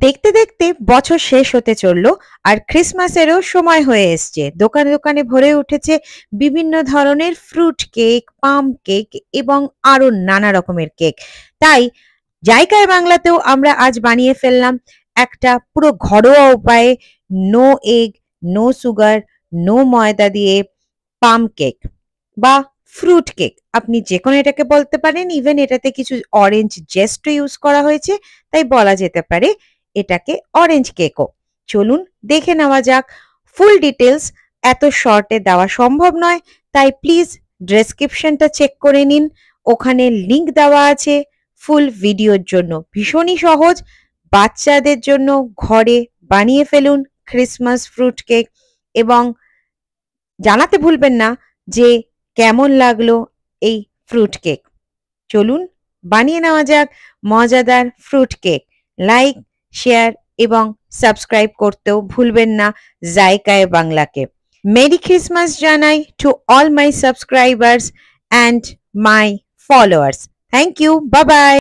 দেখতে দেখতে বছর শেষ হতে চললো আর ক্রিসমাসেরও সময় হয়ে এসছে। দোকানে দোকানে ভরে উঠেছে বিভিন্ন ধরনের ফ্রুট কেক, পাম কেক এবং আরো নানা রকমের কেক। তাই জায়গায় বাংলাতেও আমরা আজ বানিয়ে ফেললাম একটা পুরো ঘরোয়া উপায়ে no egg, no sugar, no ময়দা দিয়ে পাম কেক বা ফ্রুট কেক, আপনি যে কোনো এটাকে বলতে পারেন। ইভেন এটাতে কিছু অরেঞ্জ জেস্টও ইউজ করা হয়েছে, তাই বলা যেতে পারে এটাকে অরেঞ্জ কেকও। চলুন দেখে নেওয়া যাক ফুল ডিটেলস। এত শর্টে দেওয়া সম্ভব নয়, তাই প্লিজ ডেসক্রিপশনটা চেক করে নিন, ওখানে লিংক দেওয়া আছে ফুল ভিডিওর জন্য। ভীষণই সহজ, বাচ্চাদের জন্য ঘরে বানিয়ে ফেলুন ক্রিসমাস ফ্রুট কেক এবং জানাতে ভুলবেন না যে কেমন লাগলো এই ফ্রুট কেক। চলুন বানিয়ে নেওয়া যাক মজাদার ফ্রুট কেক। লাইক, শেয়ার এবং সাবস্ক্রাইব করতেও ভুলবেন না জায়কায় বাংলাকে। মেরি ক্রিসমাস জানাই to all my subscribers and my followers. Thank you, bye by.